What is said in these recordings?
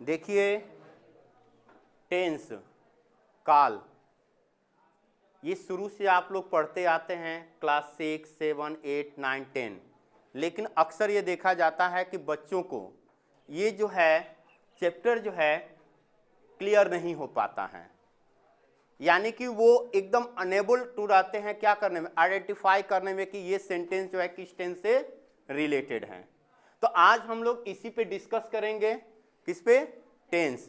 देखिए टेंस, काल, ये शुरू से आप लोग पढ़ते आते हैं क्लास 6, 7, 8, 9, 10, लेकिन अक्सर ये देखा जाता है कि बच्चों को ये जो है चैप्टर जो है क्लियर नहीं हो पाता है, यानी कि वो एकदम अनेबल टू रहते हैं क्या करने में, आइडेंटिफाई करने में कि ये सेंटेंस जो है किस टेंस से रिलेटेड है। तो आज हम लोग इसी पे डिस्कस करेंगे, किस पे, टेंस।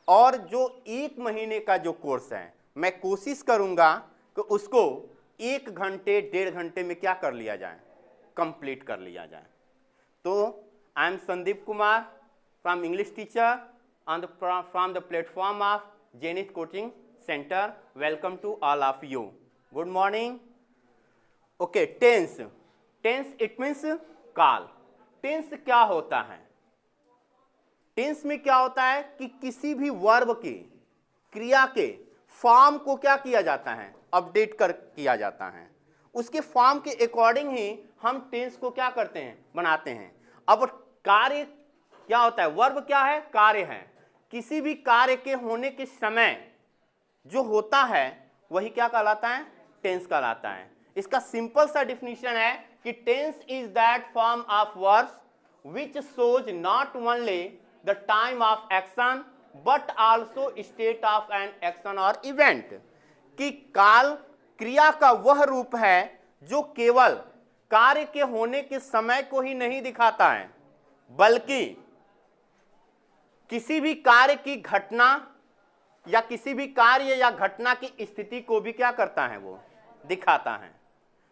और जो 1 महीने का जो कोर्स है मैं कोशिश करूंगा कि उसको 1 घंटे 1.5 घंटे में क्या कर लिया जाए, कंप्लीट कर लिया जाए। तो I am Sandeep Kumar from English teacher on the from the platform of Zenith Coaching Center. Welcome to all of you. Good morning. Okay, tense. Tense it means काल। टेंस क्या होता है? टेंस में क्या होता है कि किसी भी वर्ब के, क्रिया के फॉर्म को क्या किया जाता है, अपडेट कर किया जाता है। उसके फॉर्म के अकॉर्डिंग ही हम टेंस को क्या करते हैं, बनाते हैं। अब कार्य क्या होता है, वर्ब क्या है, कार्य है। किसी भी कार्य के होने के समय जो होता है वही क्या कहलाता है, टेंस कहलाता है। इसका सिंपल सा डिफिनीशन है कि tense is that form of verbs which shows not only the time of action but also state of an action और इवेंट। कि काल क्रिया का वह रूप है जो केवल कार्य के होने के समय को ही नहीं दिखाता है, बल्कि किसी भी कार्य की घटना या किसी भी कार्य या घटना की स्थिति को भी क्या करता है, वो दिखाता है।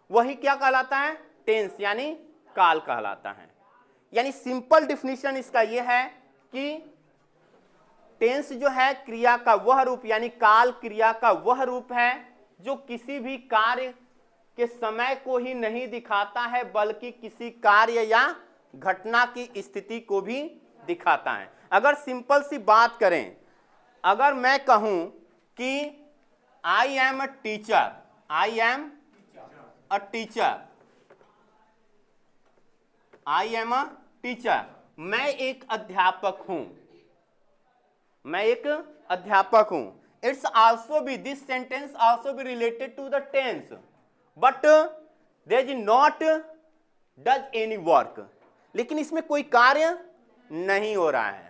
वही क्या कहलाता है, टेंस यानी काल कहलाता है। यानी सिंपल डिफिनीशन इसका यह है कि टेंस जो है क्रिया का वह रूप, यानी काल क्रिया का वह रूप है जो किसी भी कार्य के समय को ही नहीं दिखाता है, बल्कि किसी कार्य या घटना की स्थिति को भी दिखाता है। अगर सिंपल सी बात करें, अगर मैं कहूं कि I am a teacher, I am a teacher, I am a teacher, मैं एक अध्यापक हूं, मैं एक अध्यापक हूं। It's also be, this sentence also be related to the tense, but there is not does any work. लेकिन इसमें कोई कार्य नहीं हो रहा है,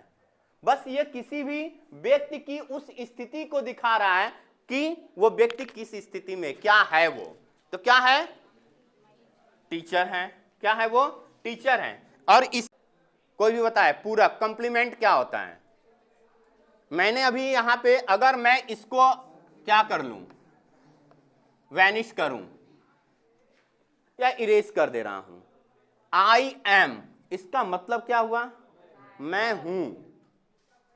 बस ये किसी भी व्यक्ति की उस स्थिति को दिखा रहा है कि वो व्यक्ति किस स्थिति में क्या है। वो तो क्या है, टीचर है। क्या है वो, टीचर है। और इस कोई भी बताए पूरा कंप्लीमेंट क्या होता है। मैंने अभी यहां पे अगर मैं इसको क्या कर लूं, वैनिश करूं या इरेज कर दे रहा हूं, आई एम, इसका मतलब क्या हुआ, मैं हूं,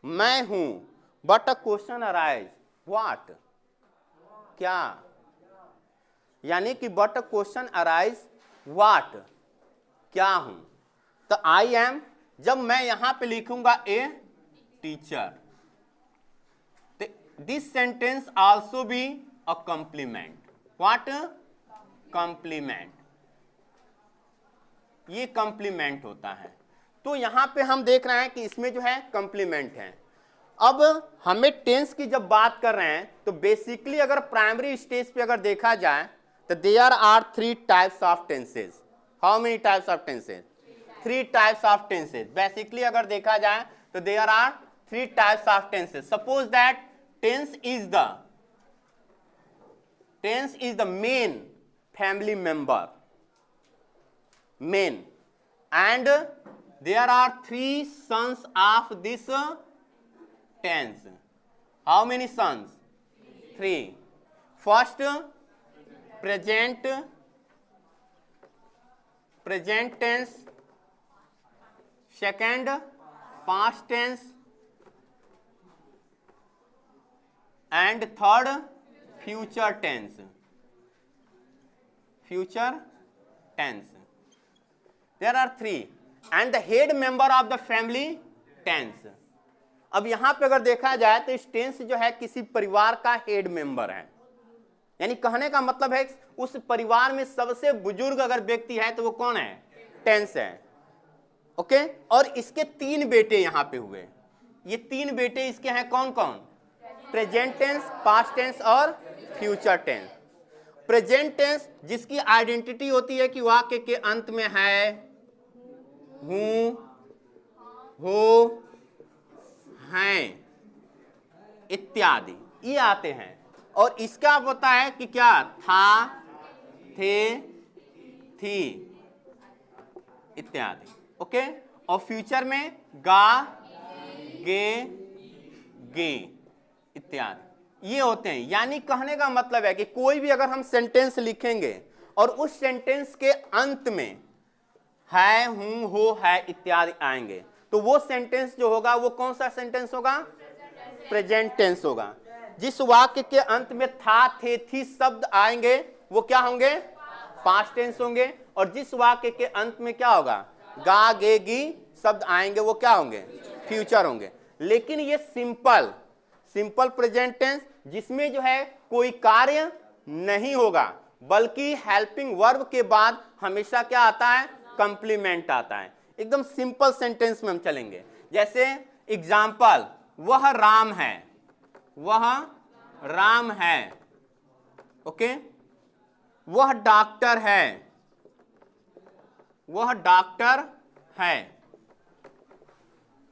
मैं हूं। But a question arise, what, क्या, यानी कि but a question arise what, क्या हूं। तो आई एम, जब मैं यहां पे लिखूंगा a teacher, this sentence also be a complement. What, complement, ये कॉम्प्लीमेंट होता है। तो यहां पे हम देख रहे हैं कि इसमें जो है कॉम्प्लीमेंट है। अब हमें टेंस की जब बात कर रहे हैं तो बेसिकली अगर प्राइमरी स्टेज पे अगर देखा जाए तो there are 3 types of tenses. How many types of tenses, 3 types of tenses. Basically अगर देखा जाए तो there are 3 types of tenses. Suppose that tense is the main family member, main, and there are 3 sons of this tense. How many sons? 3. First, present tense. Second, past tense. And third, future tense. Future tense. There are 3 and the head member of the family tense. अब यहां पे अगर देखा जाए तो इस tense जो है किसी परिवार का हेड मेंबर है, यानी कहने का मतलब है उस परिवार में सबसे बुजुर्ग अगर व्यक्ति है तो वो कौन है, टेंस है। ओके, और इसके 3 बेटे यहां पे हुए, ये 3 बेटे इसके हैं कौन कौन? प्रेजेंट टेंस, पास्ट टेंस और फ्यूचर टेंस। प्रेजेंट टेंस जिसकी आइडेंटिटी होती है कि वाक्य के अंत में है, हूं, हो, हैं इत्यादि ये आते हैं। और इसका होता है कि क्या? था, थे, थी इत्यादि। ओके। और फ्यूचर में गा, गे, गे इत्यादि ये होते हैं। यानी कहने का मतलब है कि कोई भी अगर हम सेंटेंस लिखेंगे और उस सेंटेंस के अंत में है, हूं, हो, है इत्यादि आएंगे तो वो सेंटेंस जो होगा वो कौन सा सेंटेंस होगा? प्रेजेंट टेंस होगा। जिस वाक्य के अंत में था, थे, थी शब्द आएंगे वो क्या होंगे? पास्ट टेंस होंगे। और जिस वाक्य के अंत में क्या होगा? गा, गे, गी शब्द आएंगे वो क्या होंगे? फ्यूचर होंगे। लेकिन ये सिंपल प्रेजेंट टेंस जिसमें जो है कोई कार्य नहीं होगा बल्कि हेल्पिंग वर्ब के बाद हमेशा क्या आता है? कंप्लीमेंट आता है। एकदम सिंपल सेंटेंस में हम चलेंगे। जैसे एग्जाम्पल, वह राम है, वह राम है। ओके। वह डॉक्टर है, वह डॉक्टर है।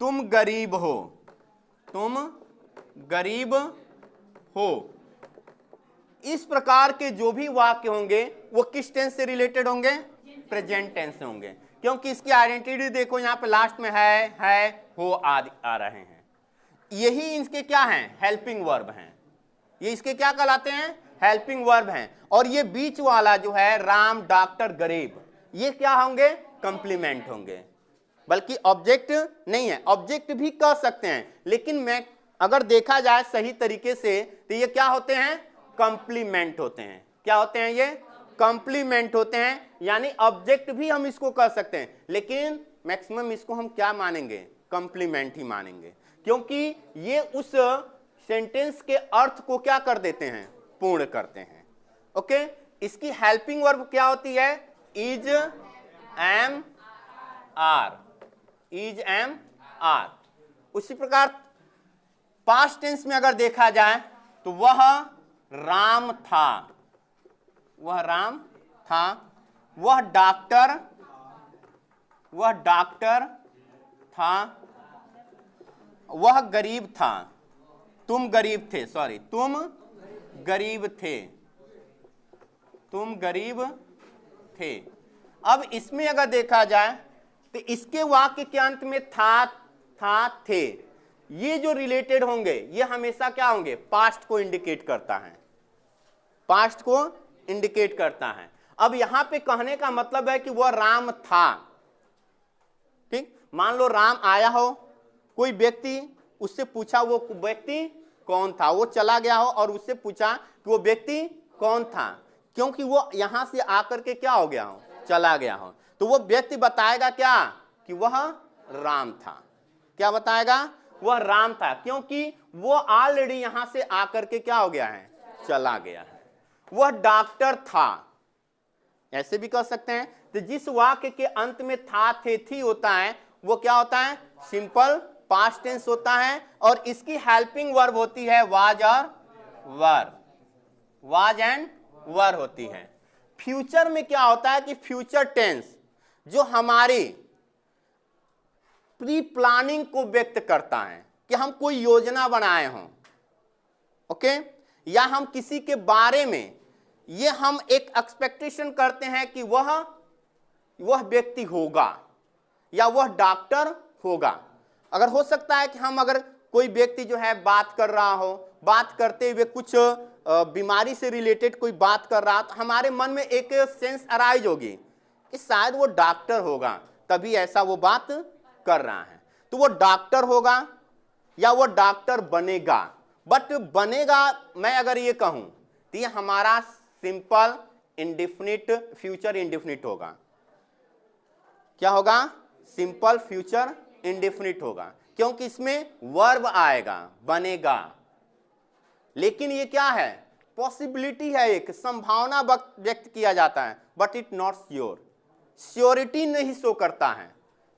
तुम गरीब हो, तुम गरीब हो। इस प्रकार के जो भी वाक्य होंगे वो किस टेंस से रिलेटेड होंगे? प्रेजेंट टेंस से होंगे, क्योंकि इसकी आइडेंटिटी देखो यहां पे लास्ट में है, हो आदि आ रहे हैं। यही इनके क्या हैं? हेल्पिंग वर्ब हैं। ये इसके क्या कहलाते हैं? हेल्पिंग वर्ब हैं। और ये बीच वाला जो है राम, डॉक्टर, गरीब, ये क्या होंगे? कंप्लीमेंट होंगे। बल्कि ऑब्जेक्ट नहीं है। ऑब्जेक्ट भी कह सकते हैं लेकिन मैं अगर देखा जाए सही तरीके से तो ये क्या होते हैं? कंप्लीमेंट होते हैं। क्या होते हैं? ये कंप्लीमेंट होते हैं। यानी ऑब्जेक्ट भी हम इसको कह सकते हैं लेकिन मैक्सिमम इसको हम क्या मानेंगे? कंप्लीमेंट ही मानेंगे, क्योंकि ये उस सेंटेंस के अर्थ को क्या कर देते हैं? पूर्ण करते हैं। ओके। इसकी हेल्पिंग वर्ब क्या होती है? Is, am, are, is, am, are. उसी प्रकार पास्ट टेंस में अगर देखा जाए तो वह राम था, वह राम था। वह डॉक्टर था। वह गरीब था, तुम गरीब थे, सॉरी तुम गरीब थे, तुम गरीब थे। अब इसमें अगर देखा जाए तो इसके वाक्य के अंत में था, थे, ये जो रिलेटेड होंगे ये हमेशा क्या होंगे? पास्ट को इंडिकेट करता है, पास्ट को इंडिकेट करता है। अब यहां पे कहने का मतलब है कि वह राम था। ठीक। मान लो राम आया हो, कोई व्यक्ति उससे पूछा वो व्यक्ति कौन था, वो चला गया हो और उससे पूछा कि वो व्यक्ति कौन था, क्योंकि वो यहां से आकर के क्या हो गया हो? चला गया हो। तो वो व्यक्ति बताएगा क्या? कि वह राम था। क्या बताएगा? वह राम था, क्योंकि वो ऑलरेडी यहां से आकर के क्या हो गया है? चला गया है। वह डॉक्टर था, ऐसे भी कह सकते हैं। तो जिस वाक्य के अंत में था, थे, थी होता है वो क्या होता है? सिंपल पास्ट टेंस होता है। और इसकी हेल्पिंग वर्ब होती है वाज और वर, वाज एंड वर होती है। फ्यूचर में क्या होता है कि फ्यूचर टेंस जो हमारी प्री प्लानिंग को व्यक्त करता है कि हम कोई योजना बनाए हों। ओके। या हम किसी के बारे में ये हम एक एक्सपेक्टेशन करते हैं कि वह व्यक्ति होगा या वह डॉक्टर होगा। अगर हो सकता है कि हम अगर कोई व्यक्ति जो है बात कर रहा हो, बात करते हुए कुछ बीमारी से रिलेटेड कोई बात कर रहा, तो हमारे मन में एक सेंस अराइज होगी कि शायद वो डॉक्टर होगा तभी ऐसा वो बात कर रहा है। तो वो डॉक्टर होगा या वो डॉक्टर बनेगा। बट बनेगा मैं अगर ये कहूं तो ये हमारा सिंपल इंडेफिनिट, फ्यूचर इंडेफिनिट होगा। क्या होगा? सिंपल फ्यूचर इंडेफिनिट होगा, क्योंकि इसमें वर्ब आएगा, बनेगा। लेकिन ये क्या है? पॉसिबिलिटी है, एक संभावना व्यक्त किया जाता है, but it not sure. Surety नहीं शो करता है।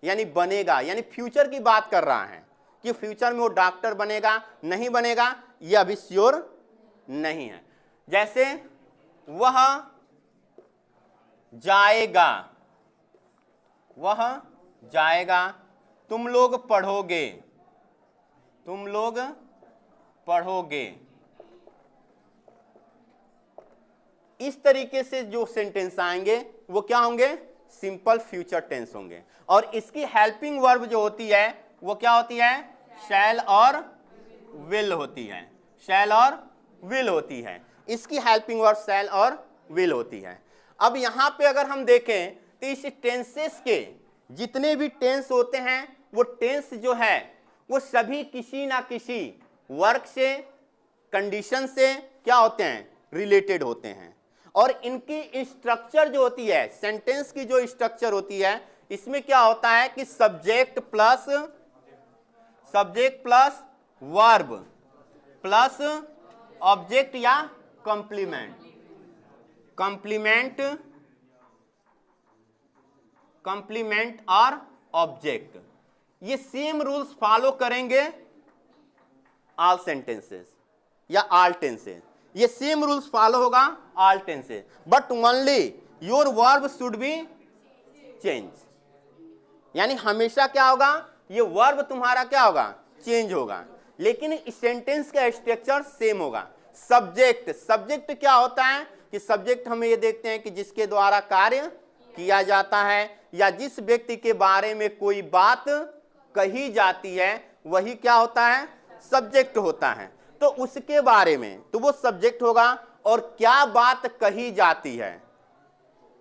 यानी बनेगा, यानी फ्यूचर की बात कर रहा है कि फ्यूचर में वो डॉक्टर बनेगा नहीं बनेगा, ये अभी श्योर नहीं है। जैसे वह जाएगा, वह जाएगा, तुम लोग पढ़ोगे, तुम लोग पढ़ोगे। इस तरीके से जो सेंटेंस आएंगे वो क्या होंगे? सिंपल फ्यूचर टेंस होंगे। और इसकी हेल्पिंग वर्ब जो होती है वो क्या होती है? शैल और विल होती है, शैल और विल होती है। इसकी हेल्पिंग वर्ब शैल और विल होती है। अब यहां पे अगर हम देखें तो इस टेंसेस के जितने भी टेंस होते हैं वो टेंस जो है वो सभी किसी ना किसी वर्क से, कंडीशन से क्या होते हैं? रिलेटेड होते हैं। और इनकी स्ट्रक्चर जो होती है, सेंटेंस की जो स्ट्रक्चर होती है, इसमें क्या होता है कि subject plus verb plus object या कंप्लीमेंट और ऑब्जेक्ट, ये सेम रूल्स फॉलो करेंगे ऑल सेंटेंसेस या ऑल टेंसेस। ये सेम रूल्स फॉलो होगा all tenses, but only your verb should be change. यानी हमेशा क्या होगा? ये वर्ब तुम्हारा क्या होगा? चेंज होगा, लेकिन इस सेंटेंस का स्ट्रक्चर सेम होगा। सब्जेक्ट क्या होता है कि सब्जेक्ट हम ये देखते हैं कि जिसके द्वारा कार्य किया जाता है या जिस व्यक्ति के बारे में कोई बात कही जाती है वही क्या होता है? सब्जेक्ट होता है। तो उसके बारे में तो वो सब्जेक्ट होगा। और क्या बात कही जाती है,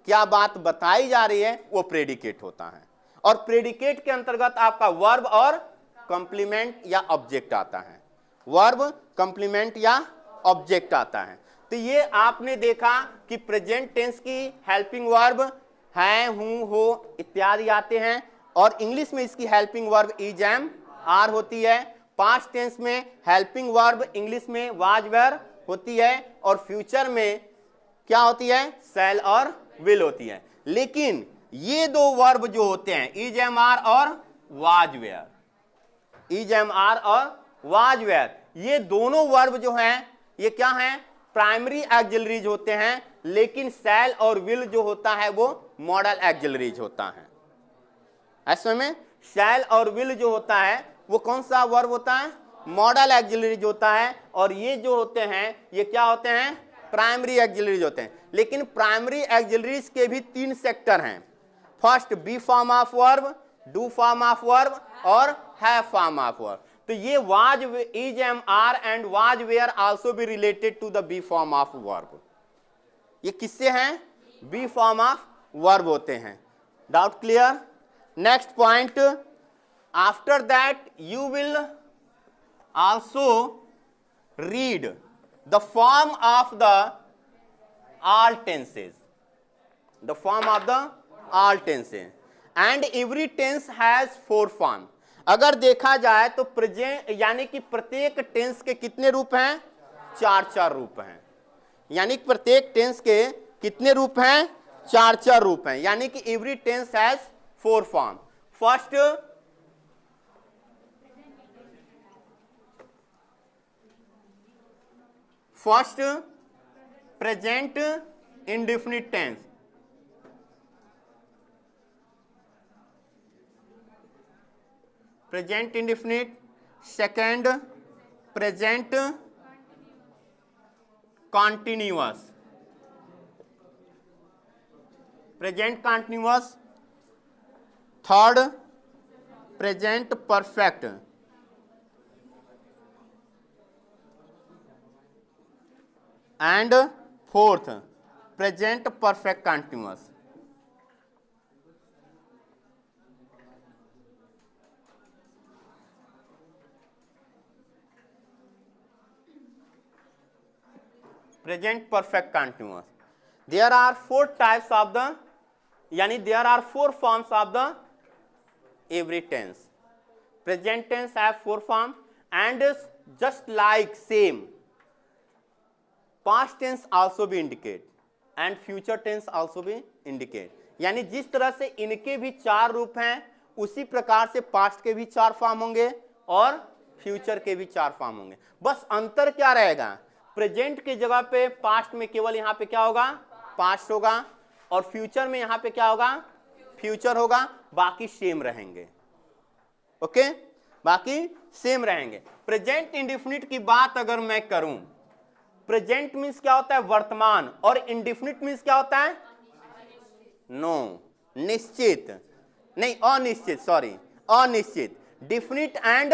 क्या बात बताई जा रही है, वो प्रेडिकेट होता है। और प्रेडिकेट के अंतर्गत आपका वर्ब और कंप्लीमेंट या ऑब्जेक्ट आता है, वर्ब, कंप्लीमेंट या ऑब्जेक्ट आता है। तो ये आपने देखा कि प्रेजेंट टेंस की हेल्पिंग वर्ब है, हूं, हो इत्यादि आते हैं। और इंग्लिश में इसकी helping verb is, am, are होती है। पास्ट टेंस में हेल्पिंग वर्ब इंग्लिश में वाज, वेर होती है। और फ्यूचर में क्या होती है? शैल और विल होती है। लेकिन ये दो वर्ब जो होते हैं इज, एम, आर और was, were, is, am, are और वाज, वेयर, ये दोनों वर्ब जो हैं ये क्या हैं? प्राइमरी एक्सिलरीज होते हैं। लेकिन शैल और विल जो होता है वो मॉडल एक्सिलरीज होता है। ऐसे में शैल और विल जो होता है वो कौन सा वर्ब होता है? मॉडल एक्सिलरीज होता है। और ये जो होते हैं ये क्या होते हैं? प्राइमरी एक्सिलरीज होते हैं। लेकिन प्राइमरी एक्सिलरीज के भी 3 सेक्टर हैं। First be form of verb, do form of verb और हैव फॉर्म ऑफ वर्ब। तो ये was, is, am, are and was, were also be related to the be form of verb. ये किससे हैं? Be form of verb होते हैं। Doubt clear? Next point, after that you will also read the form of the all tenses, the form of the all tenses and every tense has 4 form. अगर देखा जाए तो present यानी कि प्रत्येक tense के कितने रूप हैं? 4 रूप हैं। यानी कि प्रत्येक टेंस के कितने रूप हैं? 4 रूप हैं। यानी कि every tense has 4 form. First present indefinite tense, present indefinite. Second present continuous, present continuous. Third present perfect. And fourth present perfect continuous. Present perfect continuous. There are 4 types of the, यानी there are 4 forms of the every tense. Present tense have 4 form and just like same past tense also भी indicate and future tense also भी indicate. यानी जिस तरह से इनके भी 4 रूप हैं उसी प्रकार से पास्ट के भी 4 फॉर्म होंगे, और फ्यूचर के भी 4 फॉर्म होंगे। बस अंतर क्या रहेगा, प्रेजेंट की जगह पे पास्ट में केवल यहां पे क्या होगा, पास्ट होगा, और फ्यूचर में यहां पे क्या होगा, फ्यूचर होगा, बाकी सेम रहेंगे। ओके, बाकी सेम रहेंगे। प्रेजेंट इंडेफिनिट की बात अगर मैं करूं, प्रेजेंट मींस क्या होता है, वर्तमान, और इंडेफिनिट मींस क्या होता है, नो, निश्चित नहीं, अनिश्चित, सॉरी, अनिश्चित। डिफिनिट एंड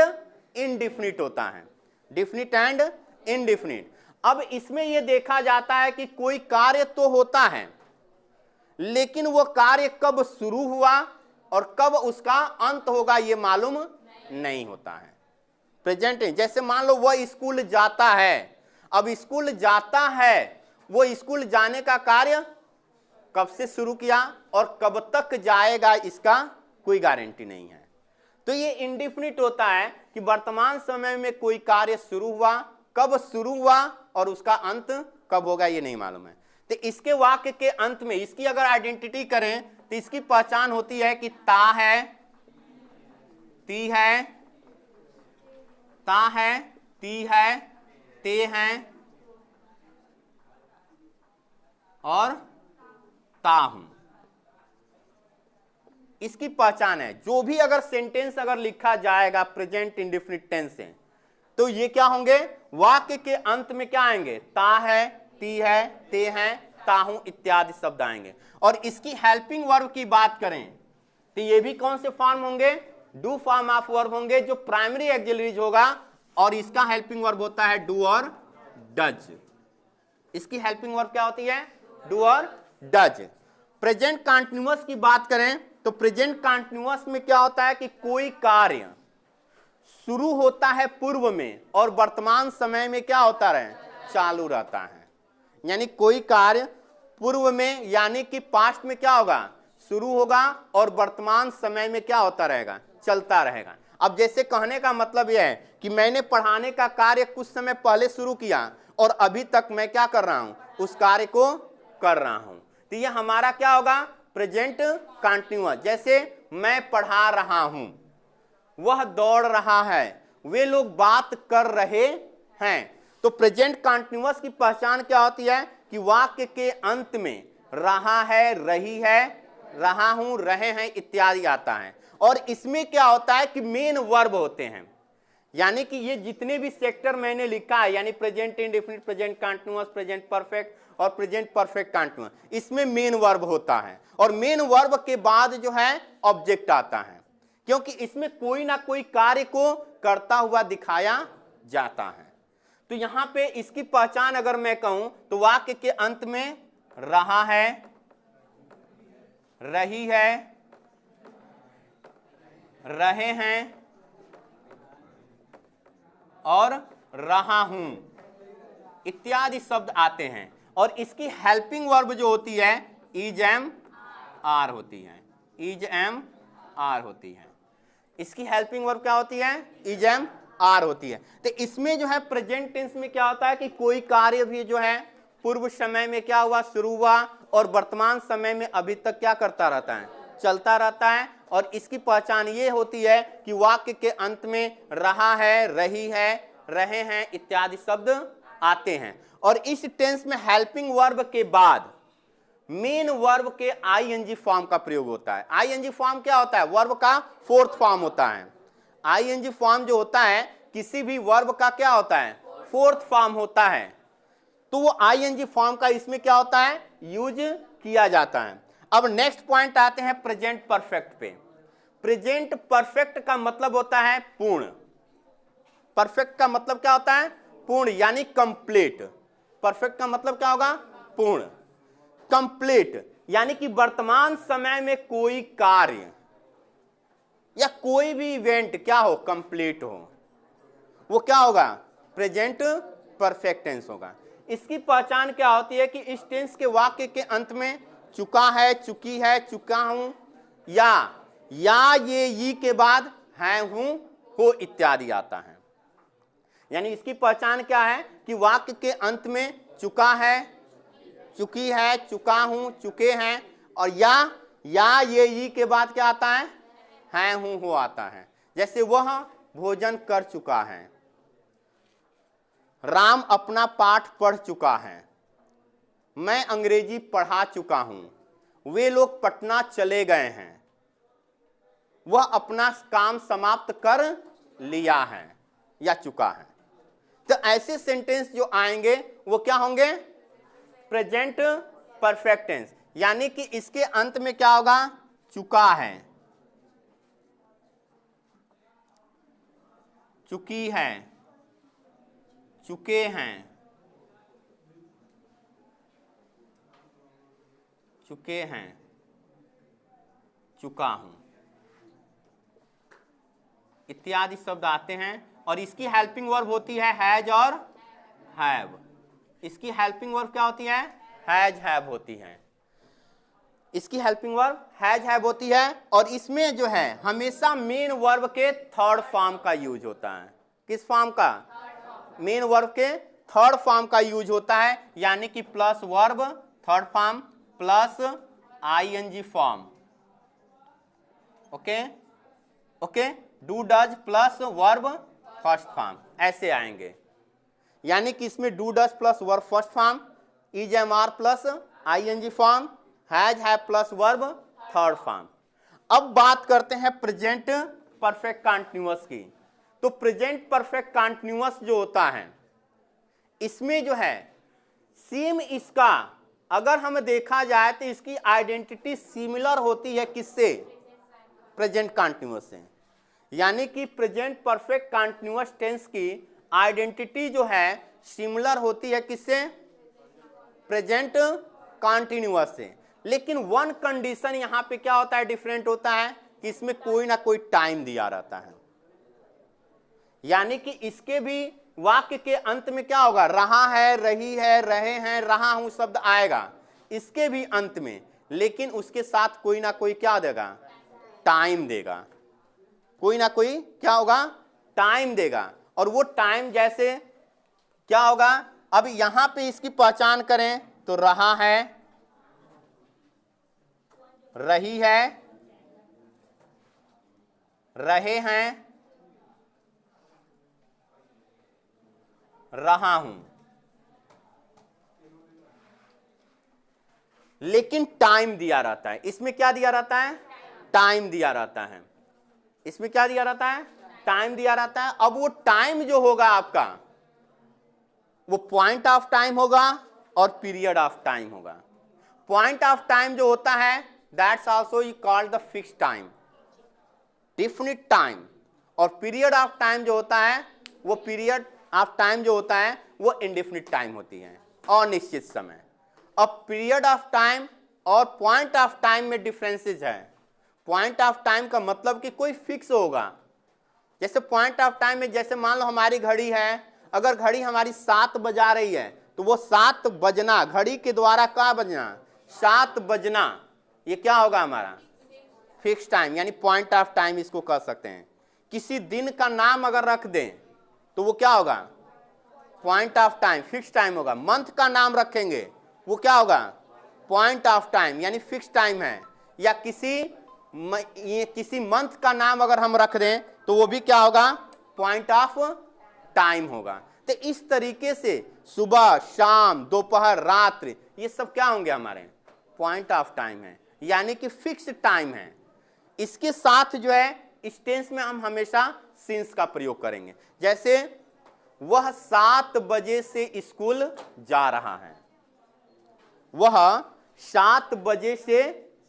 इनडिफिनिट होता है, डिफिनिट एंड इनडिफिनिट। अब इसमें यह देखा जाता है कि कोई कार्य तो होता है, लेकिन वो कार्य कब शुरू हुआ और कब उसका अंत होगा ये मालूम नहीं होता है। प्रेजेंट, जैसे मान लो वह स्कूल जाता है, अब स्कूल जाता है, वो स्कूल जाने का कार्य कब से शुरू किया और कब तक जाएगा इसका कोई गारंटी नहीं है। तो ये इंडेफिनिट होता है कि वर्तमान समय में कोई कार्य शुरू हुआ, कब शुरू हुआ और उसका अंत कब होगा ये नहीं मालूम है। तो इसके वाक्य के अंत में इसकी अगर आइडेंटिटी करें तो इसकी पहचान होती है कि ता है, ती है, ता है, ती है, ते हैं और ता हूं। इसकी पहचान है। जो भी अगर सेंटेंस अगर लिखा जाएगा प्रेजेंट इंडेफिनिट टेंस से, तो ये क्या होंगे, वाक्य के अंत में क्या आएंगे, ता है, ती है, ते हैं, ता हूं इत्यादि शब्द आएंगे। और इसकी हेल्पिंग वर्ब की बात करें तो ये भी कौन से फॉर्म होंगे, डू फॉर्म ऑफ वर्ब होंगे, जो प्राइमरी एक्सिलरीज होगा, और इसका हेल्पिंग वर्ब होता है डू और डज। इसकी हेल्पिंग वर्ब क्या होती है, डू और डज। प्रेजेंट कंटीन्यूअस की बात करें तो प्रेजेंट कंटीन्यूअस में क्या होता है कि कोई कार्य शुरू होता है पूर्व में और वर्तमान समय में क्या होता रहे, चालू रहता है। यानी कोई कार्य पूर्व में यानी कि पास्ट में क्या होगा, शुरू होगा और वर्तमान समय में क्या होता रहेगा, चलता रहेगा। अब जैसे कहने का मतलब यह है कि मैंने पढ़ाने का कार्य कुछ समय पहले शुरू किया और अभी तक मैं क्या कर रहा हूं, उस कार्य को कर रहा हूं। तो ये हमारा क्या होगा, प्रेजेंट कंटीन्यूअस। जैसे मैं पढ़ा रहा हूं, वह दौड़ रहा है, वे लोग बात कर रहे हैं। तो प्रेजेंट कंटीन्यूअस की पहचान क्या होती है कि वाक्य के अंत में रहा है, रही है, रहा हूं, रहे हैं इत्यादि आता है। और इसमें क्या होता है कि मेन वर्ब होते हैं। यानी कि ये जितने भी सेक्टर मैंने लिखा है, यानी present indefinite, present continuous, present perfect और प्रेजेंट परफेक्ट कंटीन्यूअस, इसमें मेन वर्ब होता है। और मेन वर्ब के बाद जो है ऑब्जेक्ट आता है, क्योंकि इसमें कोई ना कोई कार्य को करता हुआ दिखाया जाता है। तो यहां पे इसकी पहचान अगर मैं कहूं तो वाक्य के अंत में रहा है, रही है, रहे हैं और रहा हूं इत्यादि शब्द आते हैं। और इसकी हेल्पिंग वर्ब जो होती है इज एम आर होती है, इज एम आर होती है। इसकी हेल्पिंग वर्ब क्या होती है, इज एम आर होती है। तो इसमें जो है प्रेजेंट टेंस में क्या होता है कि कोई कार्य भी जो है पूर्व समय में क्या हुआ, शुरू हुआ और वर्तमान समय में अभी तक क्या करता रहता है, चलता रहता है। और इसकी पहचान ये होती है कि वाक्य के अंत में रहा है, रही है, रहे हैं इत्यादि शब्द आते हैं। और इस टेंस में हेल्पिंग वर्ब के बाद मेन वर्ब के आईएनजी फॉर्म का प्रयोग होता है। आईएनजी फॉर्म क्या होता है, वर्ब का फोर्थ फॉर्म होता है। आईएनजी फॉर्म जो होता है किसी भी वर्ब का क्या होता है, फोर्थ फॉर्म होता है। तो वो आईएनजी फॉर्म का इसमें क्या होता है, यूज किया जाता है। अब नेक्स्ट पॉइंट आते हैं प्रेजेंट परफेक्ट पे। प्रेजेंट परफेक्ट का मतलब होता है पूर्ण। परफेक्ट का मतलब क्या होता है, पूर्ण यानी कंप्लीट। परफेक्ट का मतलब क्या होगा, पूर्ण, कंप्लीट। यानी कि वर्तमान समय में कोई कार्य या कोई भी इवेंट क्या हो, कंप्लीट हो, वो क्या होगा, प्रेजेंट परफेक्ट टेंस होगा। इसकी पहचान क्या होती है कि इस टेंस के वाक्य के अंत में चुका है, चुकी है, चुका हूं या ये ई के बाद है, हूं, हो इत्यादि आता है। यानी इसकी पहचान क्या है कि वाक्य के अंत में चुका है, चुकी है, चुका हूं, चुके हैं, और या ये ई के बाद क्या आता है, हूं, हो आता है। जैसे वह भोजन कर चुका है। राम अपना पाठ पढ़ चुका है। मैं अंग्रेजी पढ़ा चुका हूं। वे लोग पटना चले गए हैं। वह अपना काम समाप्त कर लिया है या चुका है। तो ऐसे सेंटेंस जो आएंगे वो क्या होंगे? प्रेजेंट परफेक्ट टेंस, यानी कि इसके अंत में क्या होगा? चुका है, चुकी है, चुके हैं, चुके हैं, चुका हूं इत्यादि शब्द आते हैं। और इसकी हेल्पिंग वर्ब होती है हैज और हैव। इसकी हेल्पिंग वर्ब क्या होती है? हैज हैव होती है। इसकी हेल्पिंग वर्ब हैज हैव होती है। और इसमें जो है हमेशा मेन वर्ब के थर्ड फॉर्म का यूज होता है। किस फॉर्म का? मेन वर्ब के थर्ड फॉर्म का यूज होता है, यानी कि plus verb third form plus ING form. Okay okay, do does plus verb first form, ऐसे आएंगे। यानी कि इसमें do does plus verb first form, is am are plus ING form, has have plus verb third form. अब बात करते हैं present perfect continuous की। तो प्रेजेंट परफेक्ट कंटीन्यूअस जो होता है, इसमें जो है सेम इसका अगर हम देखा जाए तो इसकी आइडेंटिटी सिमिलर होती है किससे? प्रेजेंट कंटीन्यूअस से। यानी कि प्रेजेंट परफेक्ट कंटीन्यूअस टेंस की आइडेंटिटी जो है सिमिलर होती है किससे? प्रेजेंट कंटीन्यूअस से। लेकिन वन कंडीशन यहां पे क्या होता है? डिफरेंट होता है कि इसमें कोई ना कोई टाइम दिया रहता है। यानी कि इसके भी वाक्य के अंत में क्या होगा? रहा है, रही है, रहे हैं, रहा हूं शब्द आएगा इसके भी अंत में, लेकिन उसके साथ कोई ना कोई क्या देगा? टाइम देगा। कोई ना कोई क्या होगा? टाइम देगा। और वो टाइम जैसे क्या होगा? अब यहां पे इसकी पहचान करें तो रहा है, रही है, रहे हैं, रहा हूं। लेकिन टाइम दिया रहता है। इसमें क्या दिया रहता है? टाइम दिया रहता है। इसमें क्या दिया रहता है? टाइम दिया रहता है। अब वो टाइम जो होगा आपका, वो पॉइंट ऑफ टाइम होगा और पीरियड ऑफ टाइम होगा। पॉइंट ऑफ टाइम जो होता है that's also called the fix time, definite time. और पीरियड ऑफ टाइम जो होता है, वो पीरियड ऑफ टाइम जो होता है वो इंडेफिनिट टाइम होती है, अनिश्चित समय। अब पीरियड ऑफ टाइम और पॉइंट ऑफ टाइम में डिफरेंसेस है। पॉइंट ऑफ टाइम का मतलब कि कोई फिक्स होगा। जैसे पॉइंट ऑफ टाइम में, जैसे मान लो हमारी घड़ी है, अगर घड़ी हमारी 7 बजा रही है तो वो 7 बजना, घड़ी के द्वारा क्या बजना? 7 बजना, ये क्या होगा? हमारा फिक्स टाइम, यानी पॉइंट ऑफ टाइम इसको कह सकते हैं। किसी दिन का नाम अगर रख दें तो वो क्या होगा? Point of time, fix time होगा। मंथ का नाम रखेंगे वो क्या होगा? पॉइंट ऑफ टाइम, यानी फिक्स टाइम है। या किसी मंथ का नाम अगर हम रख दें तो वो भी क्या होगा? पॉइंट ऑफ टाइम होगा। तो इस तरीके से सुबह, शाम, दोपहर, रात्रि, ये सब क्या होंगे? हमारे पॉइंट ऑफ टाइम है, यानी कि फिक्स टाइम है। इसके साथ जो है इस टेंस में हम हमेशा सिंस का प्रयोग करेंगे। जैसे वह 7 बजे से स्कूल जा रहा है। वह 7 बजे से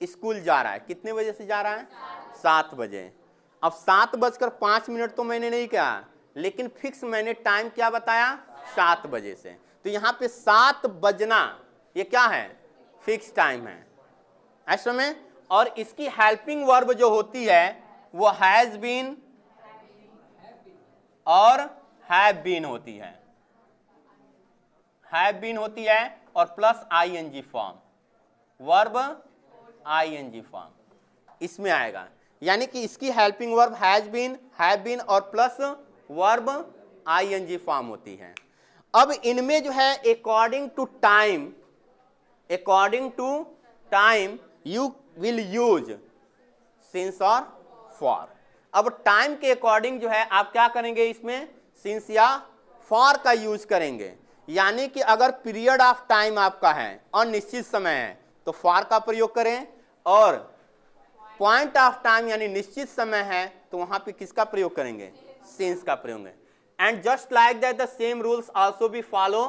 स्कूल जा रहा है। कितने बजे से जा रहा है? 7 बजे। अब 7:05 तो मैंने नहीं कहा, लेकिन फिक्स मैंने टाइम क्या बताया? 7 बजे से। तो यहां पे 7 बजना ये क्या है? फिक्स टाइम है ऐसे में। और इसकी हेल्पिंग वर्ब जो होती है वो हैज बीन और हैव बीन होती है। हैव बीन होती है और plus ING form, verb ING form इसमें आएगा। यानी कि इसकी helping verb has been, have been और प्लस वर्ब आईएनजी फॉर्म होती है। अब इनमें जो है according to time you will use since और फॉर। अब टाइम के अकॉर्डिंग जो है आप क्या करेंगे, इसमें सिंस या फॉर का यूज करेंगे। यानी कि अगर पीरियड ऑफ टाइम आपका है, अनिश्चित समय है, तो फॉर का प्रयोग करें, और पॉइंट ऑफ टाइम यानी निश्चित समय है तो वहां पे किसका प्रयोग करेंगे, सिंस का प्रयोग है। And just like that the same rules also be follow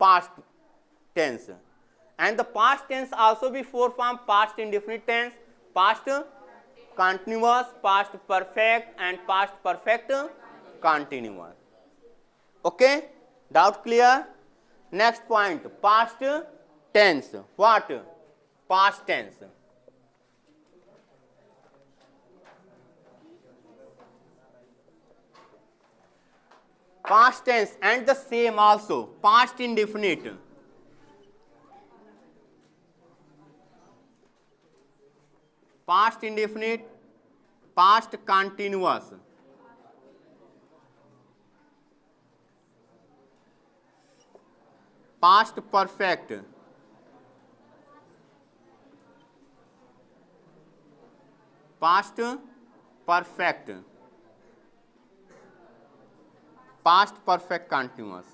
past tense, and the past tense also be four form, past indefinite tense, past continuous, past perfect and past perfect continuous. Okay, doubt clear? Next point, past tense. What? Past tense. Past tense and the same also, past indefinite, past indefinite, past continuous, past perfect, past perfect, past perfect continuous,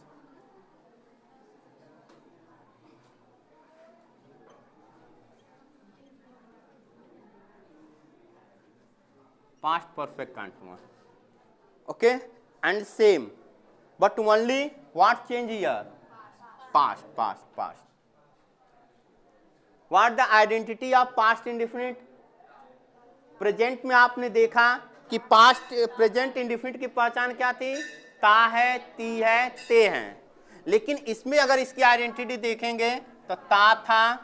past perfect continuous. Okay, and same, but only what change here? Past, past, past. What the identity of past indefinite? Present में आपने देखा कि past present indefinite की पहचान क्या थी? ता है, ती है, ते हैं। लेकिन इसमें अगर इसकी आइडेंटिटी देखेंगे तो ता था,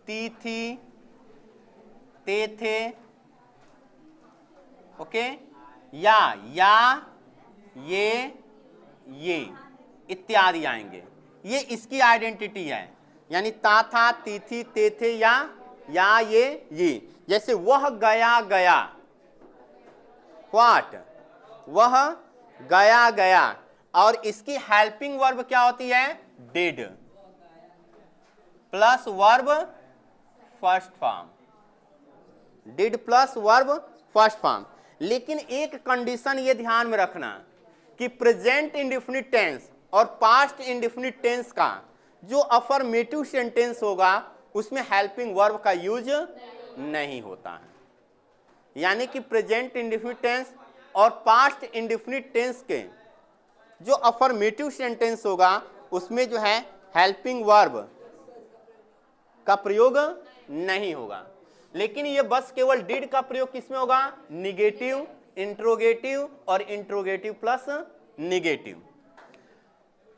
ती थी, ते थे, ओके, या ये इत्यादि आएंगे। ये इसकी आइडेंटिटी है, यानी ता था, ती थी, ते थे, या ये। जैसे वह गया, व्हाट? वह गया, और इसकी हेल्पिंग वर्ब क्या होती है? Did plus verb first form, did plus verb first form. लेकिन एक कंडीशन ये ध्यान में रखना कि प्रेजेंट इंडेफिनिट टेंस और पास्ट इंडेफिनिट टेंस का जो अफर्मेटिव सेंटेंस होगा उसमें हेल्पिंग वर्ब का यूज नहीं होता है। यानी कि प्रेजेंट इंडेफिनिट टेंस और पास्ट इंडेफिनिट टेंस के जो अफर्मेटिव सेंटेंस होगा उसमें जो है हेल्पिंग वर्ब का प्रयोग नहीं होगा। लेकिन ये बस केवल डिड का प्रयोग किसमें होगा? निगेटिव, इंट्रोगेटिव और इंट्रोगेटिव प्लस निगेटिव।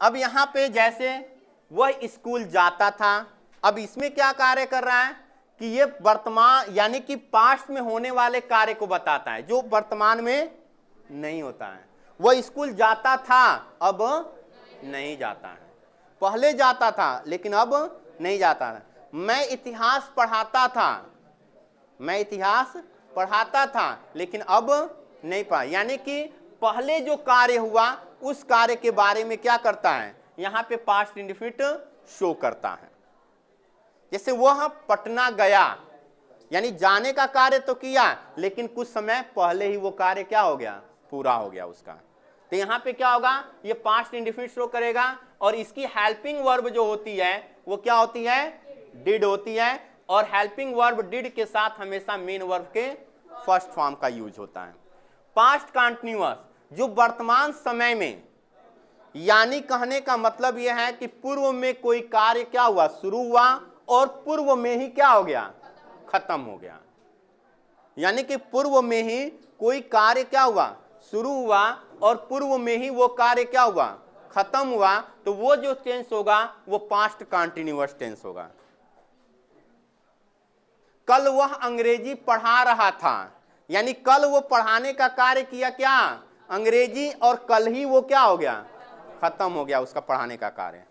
अब यहां पे जैसे वह स्कूल जाता था, अब इसमें क्या कार्य कर रहा है कि ये वर्तमान यानी कि पास्ट में होने वाले कार्य को बताता है जो वर्तमान में नहीं होता है। वह स्कूल जाता था, अब नहीं जाता है। पहले जाता था लेकिन अब नहीं जाता है। मैं इतिहास पढ़ाता था लेकिन अब नहीं पढ़ा। यानी कि पहले जो कार्य हुआ उस कार्य के बारे में क्या करता है? यहां पे पास्ट इंडेफिनिट शो करता है। जैसे वह पटना गया, यानी जाने का कार्य तो किया लेकिन कुछ समय पहले ही वो कार्य क्या हो गया? पूरा हो गया उसका। तो यहां पे क्या होगा? ये पास्ट इंडेफिनिट शो करेगा और इसकी हेल्पिंग वर्ब जो होती है वो क्या होती है? डिड होती है। और हेल्पिंग वर्ब डिड के साथ हमेशा मेन वर्ब के फर्स्ट फॉर्म का यूज होता है। पास्ट कंटिन्यूअस जो वर्तमान समय में, यानी कहने का मतलब यह है कि पूर्व में कोई कार्य क्या हुआ? शुरू हुआ और पूर्व में ही क्या हो गया? खत्म हो गया। यानी कि पूर्व में ही कोई कार्य क्या हुआ? शुरू हुआ और पूर्व में ही वो कार्य क्या हुआ? खत्म हुआ। तो वो जो टेंस होगा वो पास्ट कंटिन्यूअस टेंस होगा। कल वह अंग्रेजी पढ़ा रहा था, यानी कल वो पढ़ाने का कार्य किया क्या? अंग्रेजी, और कल ही वो क्या हो गया? खत्म हो गया उसका पढ़ाने का कार्य।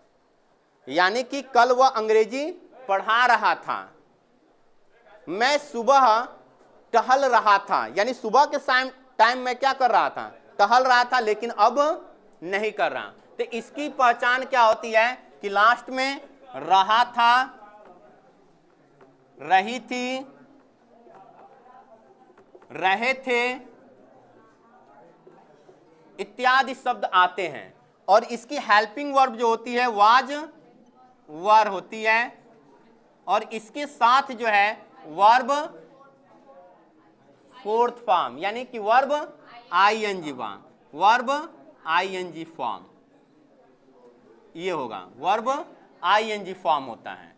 यानी कि कल वह अंग्रेजी पढ़ा रहा था। मैं सुबह टहल रहा था, यानी सुबह के टाइम में क्या कर रहा था? टहल रहा था, लेकिन अब नहीं कर रहा। तो इसकी पहचान क्या होती है कि लास्ट में रहा था रही थी, रहे थे इत्यादि शब्द आते हैं। और इसकी हेल्पिंग वर्ब जो होती है वाज वर होती है, और इसके साथ जो है वर्ब फोर्थ फॉर्म यानी कि verb ING form, verb ING form, ये होगा वर्ब आईएनजी फॉर्म होता है।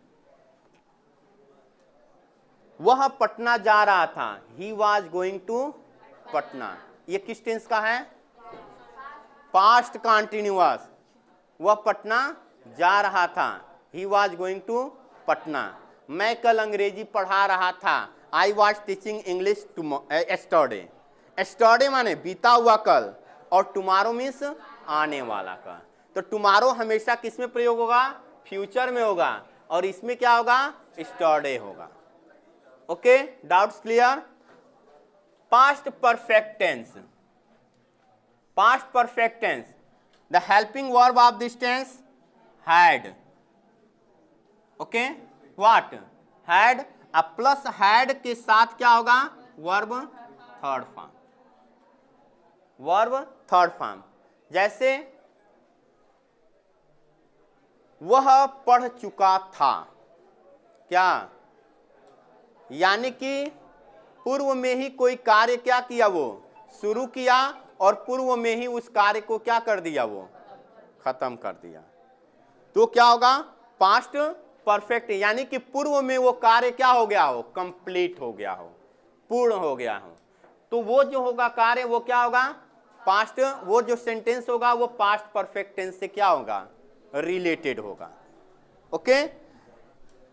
वह पटना जा रहा था, he was going to Patna, ये किस टेंस का है? Past continuous. वह पटना जा रहा था, he was going to Patna. मैं कल अंग्रेजी पढ़ा रहा था, I was teaching English yesterday. Yesterday माने बीता हुआ कल, और टुमारो मीन्स आने वाला कल। तो टुमारो हमेशा किस में प्रयोग होगा? फ्यूचर में होगा, और इसमें क्या होगा? एस्टरडे होगा। Okay, doubts clear? Past perfect tense, past perfect tense, the helping verb of this tense had. Okay, what? Had, अब प्लस हैड के साथ क्या होगा? Verb third form, verb third form. जैसे वह पढ़ चुका था, क्या? यानी कि पूर्व में ही कोई कार्य क्या किया? वो शुरू किया, और पूर्व में ही उस कार्य को क्या कर दिया? वो खत्म कर दिया। तो क्या होगा? पास्ट परफेक्ट, यानी कि पूर्व में वो कार्य क्या हो गया हो? कंप्लीट हो गया हो, पूर्ण हो गया हो। तो वो जो होगा कार्य वो क्या होगा? पास्ट, वो जो सेंटेंस होगा वो पास्ट परफेक्ट टेंस से क्या होगा? रिलेटेड होगा। ओके,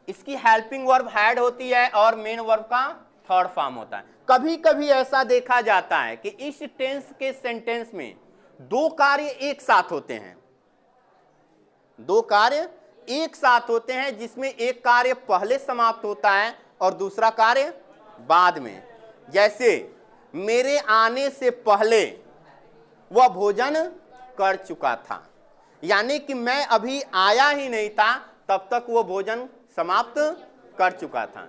इसकी हेल्पिंग वर्ब हैड होती है और मेन वर्ब का थर्ड फॉर्म होता है। कभी कभी ऐसा देखा जाता है कि इस टेंस के सेंटेंस में दो कार्य एक साथ होते हैं, दो कार्य एक साथ होते हैं, जिसमें एक कार्य पहले समाप्त होता है और दूसरा कार्य बाद में। जैसे मेरे आने से पहले वह भोजन कर चुका था, यानी कि मैं अभी आया ही नहीं था तब तक वो भोजन समाप्त कर चुका था।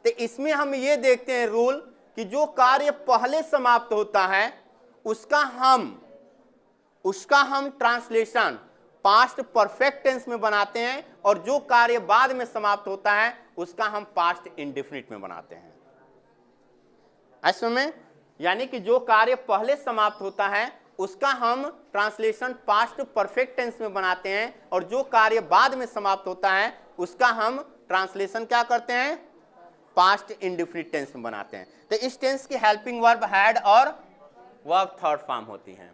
तो इसमें हम ये देखते हैं रूल कि जो कार्य पहले समाप्त होता है उसका हम ट्रांसलेशन पास्ट परफेक्ट टेंस में बनाते हैं, और जो कार्य बाद में समाप्त होता है उसका हम पास्ट इंडेफिनिट में बनाते हैं। ऐसे में यानी कि जो कार्य पहले समाप्त होता है उसका हम ट्रांसलेशन पास्ट परफेक्ट टेंस में बनाते हैं, और जो कार्य बाद में समाप्त होता है उसका हम ट्रांसलेशन क्या करते हैं? पास्ट इंडेफिनिट टेंस में बनाते हैं। तो इस टेंस की हेल्पिंग वर्ब हैड और वर्ब थर्ड फॉर्म होती है।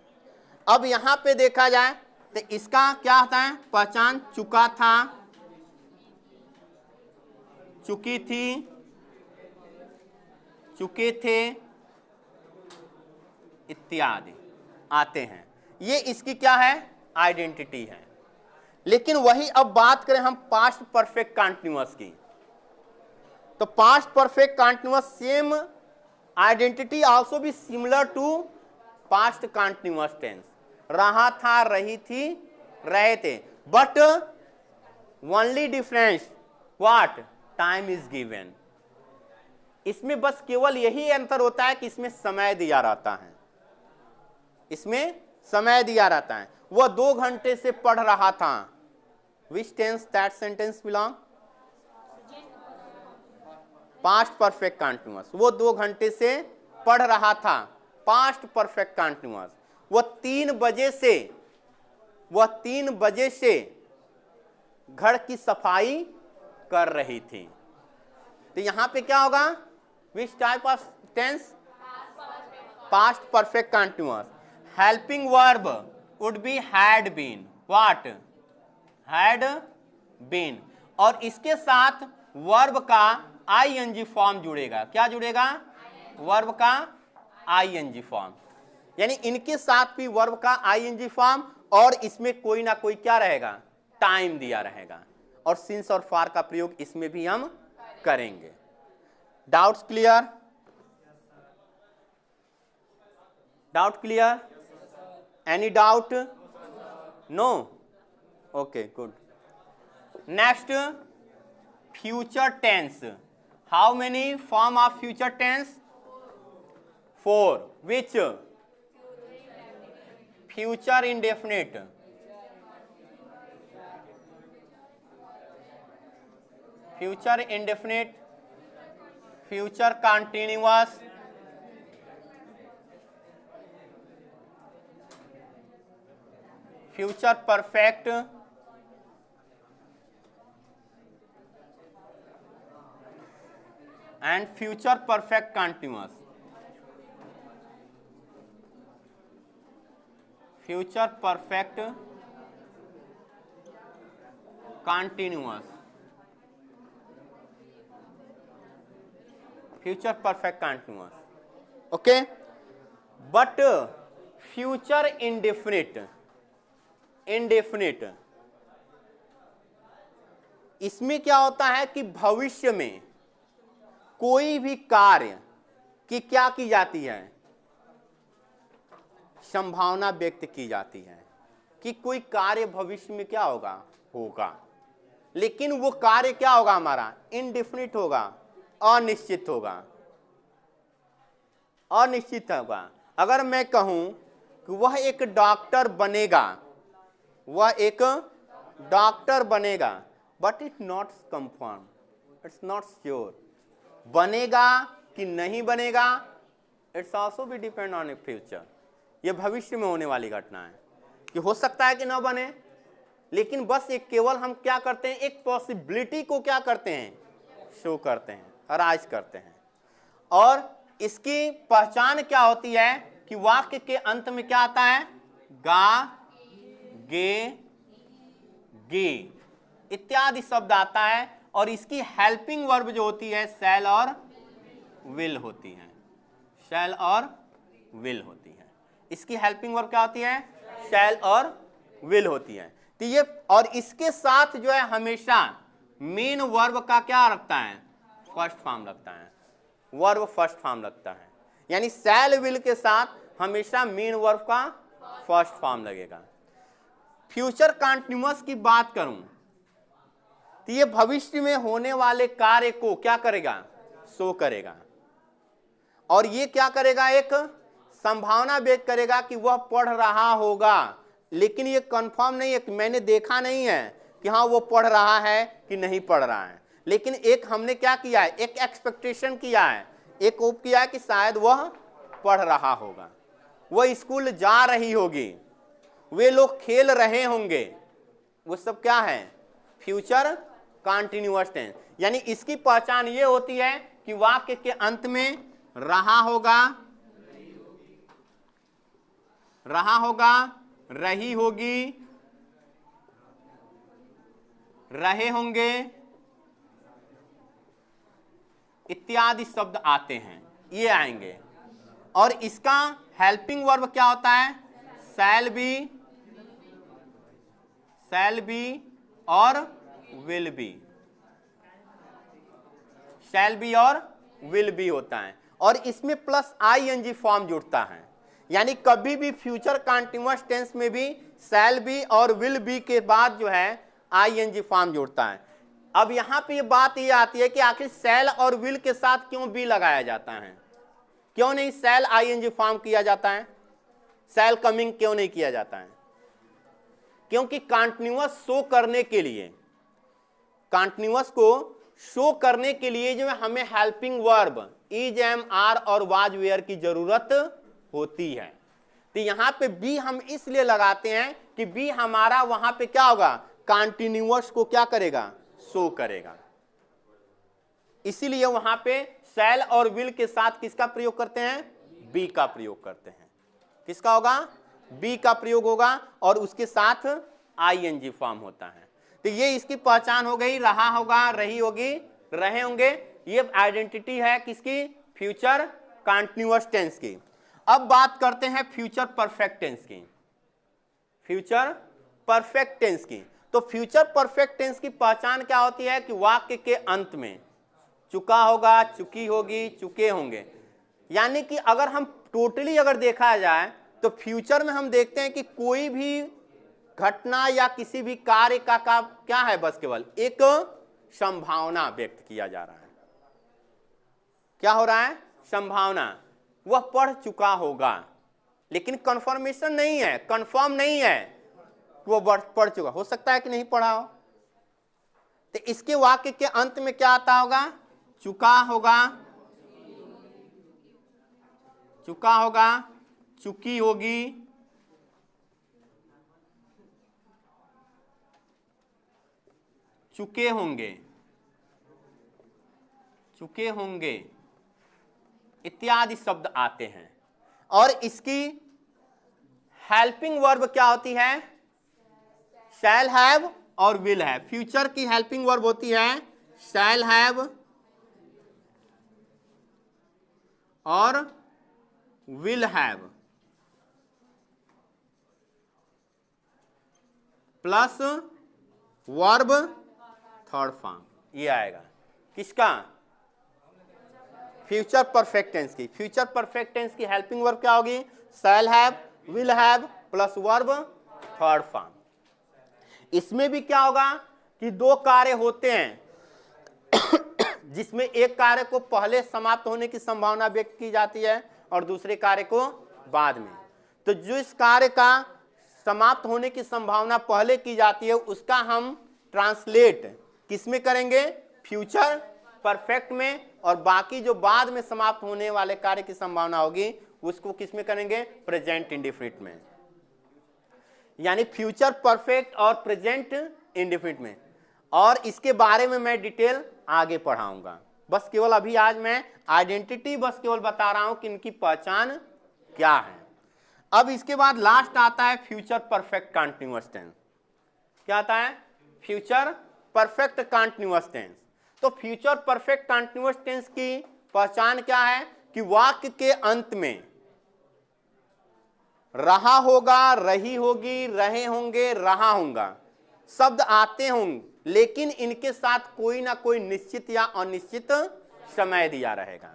अब यहां पे देखा जाए तो इसका क्या होता है? पहचान, चुका था, चुकी थी, चुके थे इत्यादि आते हैं। ये इसकी क्या है? आइडेंटिटी है। लेकिन वही अब बात करें हम पास्ट परफेक्ट कंटीन्यूअस की, तो past perfect continuous same identity also be similar to past continuous tense. रहा था, रही थी, रहे थे, but only difference what? Time is given. इसमें बस केवल यही अंतर होता है कि इसमें समय दिया रहता है, इसमें समय दिया रहता है। वह 2 घंटे से पढ़ रहा था। Which tense that sentence belong? Past perfect continuous. वो 2 घंटे से पढ़ रहा था, पास्ट परफेक्ट कंटीन्यूअस। वह 3 बजे से घर की सफाई कर रही थी। तो यहां पे क्या होगा? Which type of tense? Past perfect continuous. Helping verb would be had been. What? Had been. और इसके साथ वर्ब का आईएनजी फॉर्म जुड़ेगा। क्या जुड़ेगा? वर्ब का आईएनजी फॉर्म। यानी इनके साथ भी वर्ब का आईएनजी फॉर्म, और इसमें कोई ना कोई क्या रहेगा? टाइम दिया रहेगा। और सिंस और फॉर का प्रयोग इसमें भी हम करेंगे। Doubts clear? Doubt clear? Any doubt? No? Okay, good. Next, future tense. How many form of future tense? 4. Which? Future indefinite. Future indefinite. Future continuous. Future perfect. And future perfect continuous. Future perfect continuous. Future perfect continuous. Okay? But future indefinite, indefinite, इसमें क्या होता है कि भविष्य में कोई भी कार्य की क्या की जाती है? संभावना व्यक्त की जाती है कि कोई कार्य भविष्य में क्या होगा? होगा, लेकिन वो कार्य क्या होगा? हमारा इनडिफिनिट होगा, अनिश्चित होगा, अनिश्चित होगा। अगर मैं कहूं कि वह एक डॉक्टर बनेगा, वह एक डॉक्टर बनेगा, but it not confirm, it's not sure, बनेगा कि नहीं बनेगा, इट्स ऑल्सो भी डिपेंड ऑन ए फ्यूचर। ये भविष्य में होने वाली घटना है कि हो सकता है कि ना बने, लेकिन बस एक केवल हम क्या करते हैं, एक पॉसिबिलिटी को क्या करते हैं? शो करते हैं, अराइज करते हैं। और इसकी पहचान क्या होती है कि वाक्य के अंत में क्या आता है? गा, गे, गे इत्यादि शब्द आता है, और इसकी हेल्पिंग वर्ब जो होती है शैल और विल होती है, शैल और विल होती है। इसकी हेल्पिंग वर्ब क्या होती है? शैल और विल होती है। तो ये, और इसके साथ जो है हमेशा मेन वर्ब का क्या रखता है? फर्स्ट फॉर्म रखता है, वर्ब फर्स्ट फॉर्म रखता है। यानी शैल विल के साथ हमेशा मेन वर्ब का फर्स्ट फॉर्म लगेगा। फ्यूचर कंटीन्यूअस की बात करूं तो ये भविष्य में होने वाले कार्य को क्या करेगा? शो करेगा। और ये क्या करेगा? एक संभावना व्यक्त करेगा कि वह पढ़ रहा होगा, लेकिन ये कंफर्म नहीं है कि मैंने देखा नहीं है कि हाँ वो पढ़ रहा है कि नहीं पढ़ रहा है, लेकिन एक हमने क्या किया है? एक एक्सपेक्टेशन किया है, एक होप किया है कि शायद वह पढ़ रहा होगा, वह स्कूल जा रही होगी, वे लोग खेल रहे होंगे। वो सब क्या है? Future continuous tense. यानी इसकी पहचान ये होती है कि वाक्य के अंत में रहा होगा, रहा होगा, रही होगी, रहे होंगे इत्यादि शब्द आते हैं, ये आएंगे। और इसका हेल्पिंग वर्ब क्या होता है? शैल बी और विल बी, शैल बी और विल बी होता है। और इसमें प्लस आईएनजी फॉर्म जुड़ता है, यानी कभी भी फ्यूचर कंटीन्यूअस टेंस में भी शैल बी और विल बी के बाद जो है आईएनजी फॉर्म जुड़ता है। अब यहां पे ये बात ये आती है कि आखिर शैल और विल के साथ क्यों बी लगाया जाता है? क्यों नहीं शैल आईएनजी फॉर्म किया जाता है? शैल कमिंग क्यों नहीं किया जाता है? क्योंकि कंटीन्यूअस शो करने के लिए, कंटीन्यूअस को शो करने के लिए जो है हमें helping verb is, am, are और वाज, वेयर की जरूरत होती है। तो यहां पे बी हम इसलिए लगाते हैं कि बी हमारा वहां पे क्या होगा? कंटीन्यूअस को क्या करेगा? शो करेगा। इसीलिए वहां पे शैल और विल के साथ किसका प्रयोग करते हैं? बी का प्रयोग करते हैं। किसका होगा? बी का प्रयोग होगा, और उसके साथ आईएनजी फॉर्म होता है। तो ये इसकी पहचान हो गई, रहा होगा, रही होगी, रहे होंगे। ये आइडेंटिटी है किसकी? फ्यूचर कंटीन्यूअस टेंस की। अब बात करते हैं फ्यूचर परफेक्ट टेंस की, फ्यूचर परफेक्ट टेंस की। तो फ्यूचर परफेक्ट टेंस की पहचान क्या होती है कि वाक्य के अंत में चुका होगा, चुकी होगी, चुके होंगे। यानी कि अगर हम टोटली अगर देखा जाए तो फ्यूचर में हम देखते हैं कि कोई भी घटना या किसी भी कार्य का क्या है? बस केवल एक संभावना व्यक्त किया जा रहा है, क्या हो रहा है, संभावना, वह पढ़ चुका होगा, लेकिन कंफर्मेशन नहीं है, कंफर्म नहीं है वो पढ़ चुका, हो सकता है कि नहीं पढ़ा हो। तो इसके वाक्य के अंत में क्या आता होगा, चुका होगा, चुका होगा, चुकी होगी, चुके होंगे, चुके होंगे इत्यादि शब्द आते हैं। और इसकी हेल्पिंग वर्ब क्या होती है, शैल हैव और विल हैव। फ्यूचर की हेल्पिंग वर्ब होती है शैल हैव और will have plus verb third form, ये आएगा किसका, फ्यूचर परफेक्ट टेंस की। फ्यूचर परफेक्ट टेंस की हेल्पिंग वर्ब क्या होगी, shall have, will have plus verb third form. इसमें भी क्या होगा कि दो कार्य होते हैं जिसमें एक कार्य को पहले समाप्त होने की संभावना व्यक्त की जाती है और दूसरे कार्य को बाद में। तो जो इस कार्य का समाप्त होने की संभावना पहले की जाती है उसका हम ट्रांसलेट किसमें करेंगे, फ्यूचर परफेक्ट में, और बाकी जो बाद में समाप्त होने वाले कार्य की संभावना होगी उसको किसमें करेंगे, प्रेजेंट इंडेफिनिट में, यानी फ्यूचर परफेक्ट और प्रेजेंट इंडेफिनिट में। और इसके बारे में मैं डिटेल आगे पढ़ाऊंगा, बस केवल अभी आज मैं आइडेंटिटी बस केवल बता रहा हूं कि इनकी पहचान क्या है। अब इसके बाद लास्ट आता है फ्यूचर परफेक्ट कंटीन्यूअस टेंस। क्या आता है, फ्यूचर परफेक्ट कंटीन्यूअस टेंस। तो फ्यूचर परफेक्ट कंटीन्यूअस टेंस की पहचान क्या है कि वाक्य के अंत में रहा होगा, रही होगी, रहे होंगे, रहा होगा शब्द आते होंगे, लेकिन इनके साथ कोई ना कोई निश्चित या अनिश्चित समय दिया रहेगा,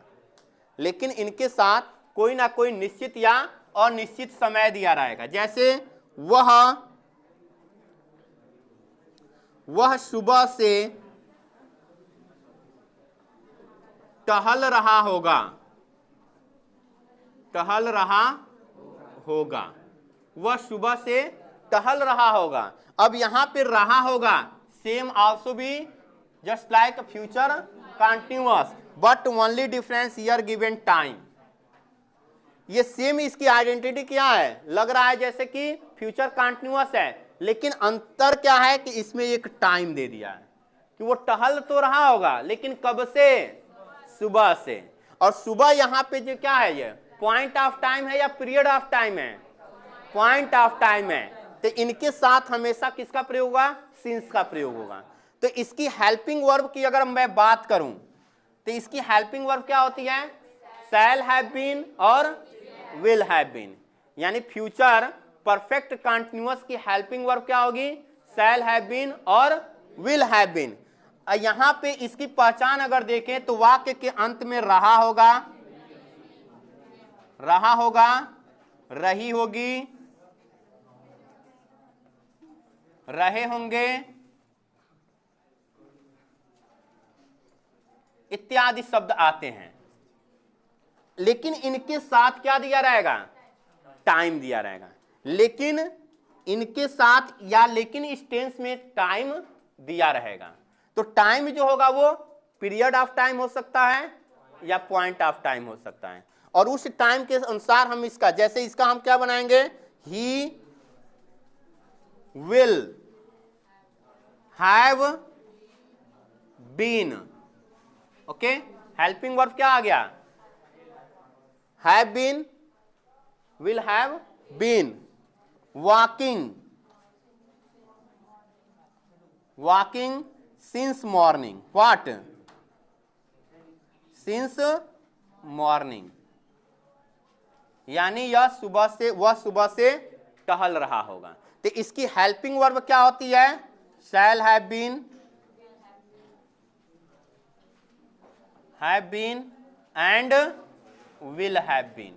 लेकिन इनके साथ कोई ना कोई निश्चित या अनिश्चित समय दिया रहेगा। जैसे वह सुबह से टहल रहा होगा, टहल रहा होगा, वह सुबह से टहल रहा होगा। अब यहां पे रहा होगा सेम आल्सो भी just like future continuous but only difference here given time. ये सेम इसकी आइडेंटिटी क्या है, लग रहा है जैसे कि फ्यूचर कंटीन्यूअस है, लेकिन अंतर क्या है कि इसमें एक टाइम दे दिया है कि वो टहल तो रहा होगा लेकिन कब से, सुबह से। और सुबह यहां पे जो क्या है, ये पॉइंट ऑफ टाइम है या पीरियड ऑफ टाइम है, पॉइंट ऑफ टाइम है। तो इनके साथ हमेशा किसका प्रयोग होगा, सिंस का प्रयोग होगा। तो इसकी हेल्पिंग वर्ब की अगर मैं बात करूं तो इसकी हेल्पिंग वर्ब क्या होती है, शैल हैव बीन और विल हैव बीन। यानी फ्यूचर परफेक्ट कंटीन्यूअस की हेल्पिंग वर्ब क्या होगी, शैल हैव बीन और विल हैव बीन। यहां पे इसकी पहचान अगर देखें तो वाक्य के अंत में रहा होगा, रहा होगा, रही होगी, रहे होंगे इत्यादि शब्द आते हैं, लेकिन इनके साथ क्या दिया रहेगा, टाइम दिया रहेगा। लेकिन इनके साथ या लेकिन इस टेंस में टाइम दिया रहेगा। तो टाइम जो होगा वो पीरियड ऑफ टाइम हो सकता है या पॉइंट ऑफ टाइम हो सकता है, और उस टाइम के अनुसार हम इसका, जैसे इसका हम क्या बनाएंगे, he will have been. Okay, helping verb क्या आ गया, have been, will have been. Walking, walking since morning, what, since morning, यानी यह सुबह से, वह सुबह से टहल रहा होगा। तो इसकी हेल्पिंग वर्ब क्या होती है, shall have been, have been and will have been,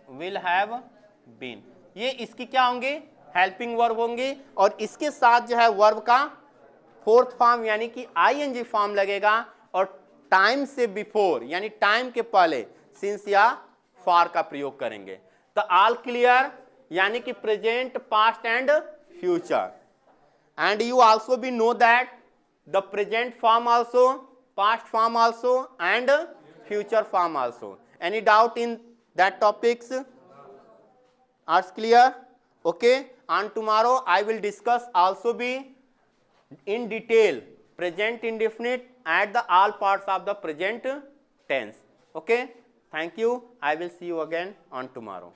will have been. ये इसकी क्या होंगी, हेल्पिंग वर्ब होंगी। और इसके साथ जो है वर्ब का फोर्थ फॉर्म यानी कि आईएनजी फॉर्म लगेगा, और टाइम से बिफोर यानी टाइम के पहले सिंस या फॉर का प्रयोग करेंगे। तो ऑल क्लियर यानी कि present, past and future. And you also be know that the present form also, past form also and future form also. Any doubt in that topics? Are clear? Okay. And tomorrow I will discuss also be in detail present indefinite at the all parts of the present tense. Okay. Thank you. I will see you again on tomorrow.